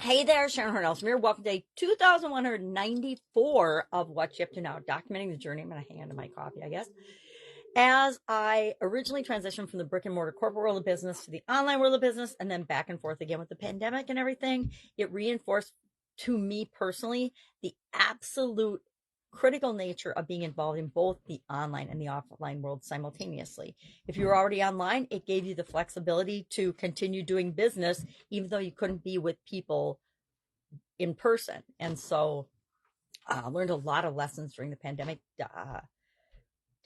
Hey there, Sharon Horne-Ellstrom here. Welcome to day 2194 of What You Have to Know, documenting the journey. I'm going to hang on to my coffee, I guess. As I originally transitioned from the brick and mortar corporate world of business to the online world of business, and then back and forth again with the pandemic and everything, it reinforced to me personally the absolute critical nature of being involved in both the online and the offline world simultaneously. If you were already online, it gave you the flexibility to continue doing business, even though you couldn't be with people in person. And so I learned a lot of lessons during the pandemic.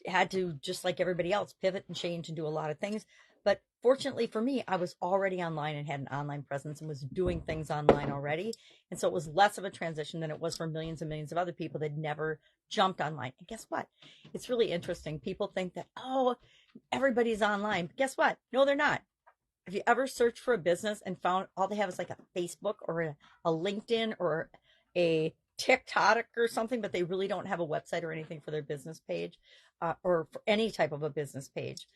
Had to, just like everybody else, pivot and change and do a lot of things. But fortunately for me, I was already online and had an online presence and was doing things online already. And so it was less of a transition than it was for millions and millions of other people that never jumped online. And guess what? It's really interesting. People think that, oh, everybody's online. But guess what? No, they're not. Have you ever searched for a business and found all they have is like a Facebook or a LinkedIn or a TikTok or something, but they really don't have a website or anything for their business page, or for any type of a business page?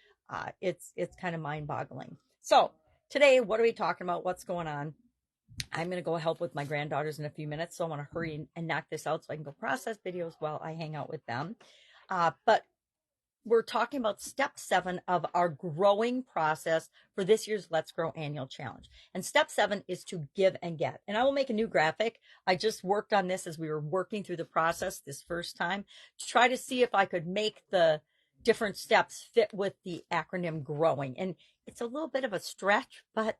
It's kind of mind boggling. So today, what are we talking about? What's going on? I'm going to go help with my granddaughters in a few minutes, so I want to hurry and knock this out so I can go process videos while I hang out with them. But we're talking about step 7 of our growing process for this year's Let's Grow annual challenge. And step 7 is to give and get. And I will make a new graphic. I just worked on this as we were working through the process this first time to try to see if I could make the different steps fit with the acronym growing. And it's a little bit of a stretch, but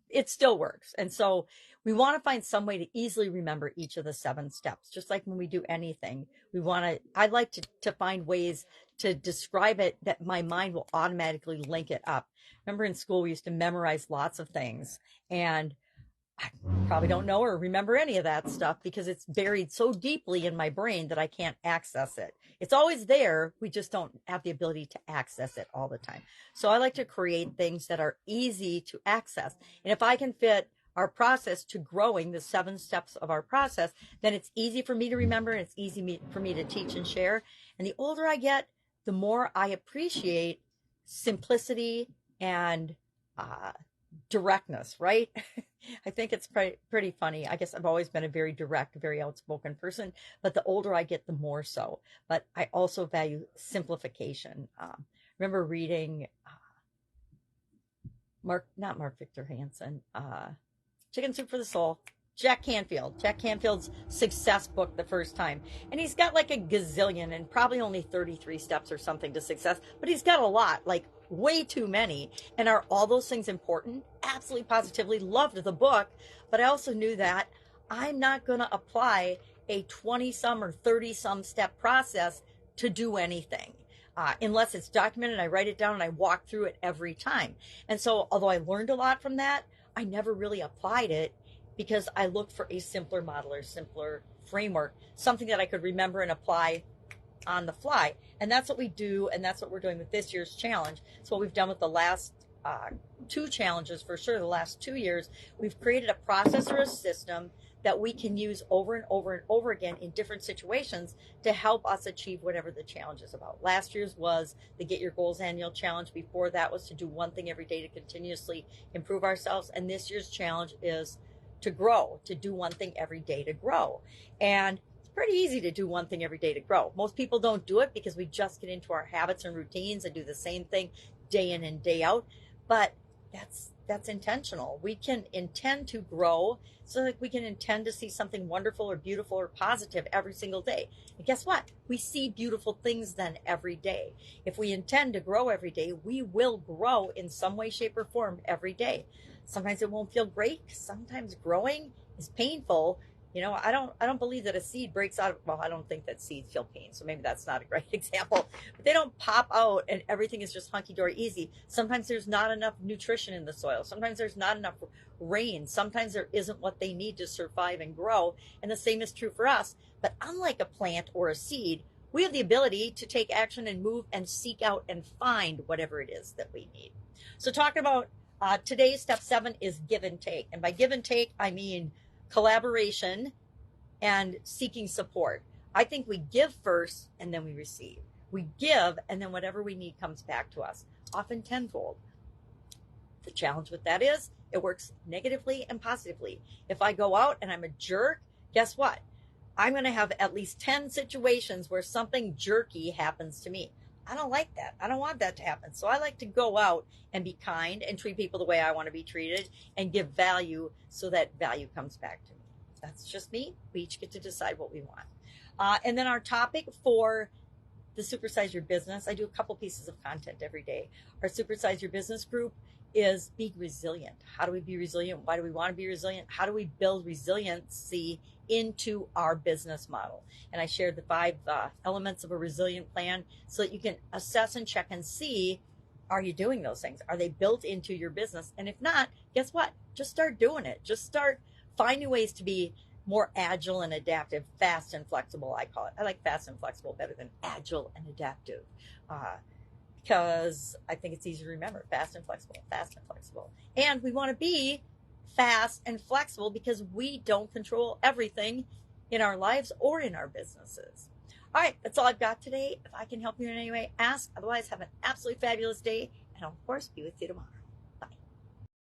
it still works. And so we want to find some way to easily remember each of the 7 steps. Just like when we do anything, I like to find ways to describe it that my mind will automatically link it up. Remember in school, we used to memorize lots of things, and I probably don't know or remember any of that stuff because it's buried so deeply in my brain that I can't access it. It's always there. We just don't have the ability to access it all the time. So I like to create things that are easy to access. And if I can fit our process to growing, the 7 steps of our process, then it's easy for me to remember and it's easy for me to teach and share. And the older I get, the more I appreciate simplicity and directness, right? I think it's pretty funny. I guess I've always been a very direct, very outspoken person, but the older I get, the more so. But I also value simplification. Remember reading not Mark Victor Hansen, Chicken Soup for the Soul. Jack Canfield's success book the first time. And he's got like a gazillion and probably only 33 steps or something to success, but he's got a lot, like way too many. And are all those things important? Absolutely, positively loved the book, but I also knew that I'm not going to apply a 20 some or 30 some step process to do anything. Unless it's documented, I write it down and I walk through it every time. And so, although I learned a lot from that, I never really applied it because I looked for a simpler model or simpler framework, something that I could remember and apply on the fly. And that's what we do, and that's what we're doing with this year's challenge. It's what we've done with the last 2 challenges for sure. The last 2 years, we've created a process or a system that we can use over and over and over again in different situations to help us achieve whatever the challenge is about. Last year's was the Get Your Goals annual challenge. Before that was to do one thing every day to continuously improve ourselves. And this year's challenge is to grow, to do one thing every day to grow. And it's pretty easy to do one thing every day to grow. Most people don't do it because we just get into our habits and routines and do the same thing day in and day out. But that's intentional. We can intend to grow so that we can intend to see something wonderful or beautiful or positive every single day. And guess what? We see beautiful things then every day. If we intend to grow every day, we will grow in some way, shape, or form every day. Sometimes it won't feel great. Sometimes growing is painful. I don't believe that a seed breaks out. Well, I don't think that seeds feel pain, so maybe that's not a great example. But they don't pop out and everything is just hunky-dory easy. Sometimes there's not enough nutrition in the soil. Sometimes there's not enough rain. Sometimes there isn't what they need to survive and grow. And the same is true for us. But unlike a plant or a seed, we have the ability to take action and move and seek out and find whatever it is that we need. So talking about today's step 7 is give and take. And by give and take, I mean collaboration and seeking support. I think we give first and then we receive. We give and then whatever we need comes back to us, often tenfold. The challenge with that is It works negatively and positively. If I go out and I'm a jerk, guess what? I'm going to have at least 10 situations where something jerky happens to me. I don't like that. I don't want that to happen. So I like to go out and be kind and treat people the way I want to be treated and give value so that value comes back to me. That's just me. We each get to decide what we want. And then our topic for the Supersize Your Business, I do a couple pieces of content every day. Our Supersize Your Business group is be resilient. How do we be resilient? Why do we want to be resilient? How do we build resiliency into our business model? And I shared the 5 elements of a resilient plan so that you can assess and check and see, are you doing those things? Are they built into your business? And if not, guess what? Just start doing it. Just start finding ways to be more agile and adaptive, fast and flexible, I call it. I like fast and flexible better than agile and adaptive. Because I think it's easy to remember, fast and flexible, fast and flexible. And we want to be fast and flexible because we don't control everything in our lives or in our businesses. All right, that's all I've got today. If I can help you in any way, ask. Otherwise, have an absolutely fabulous day, and I'll, of course, be with you tomorrow.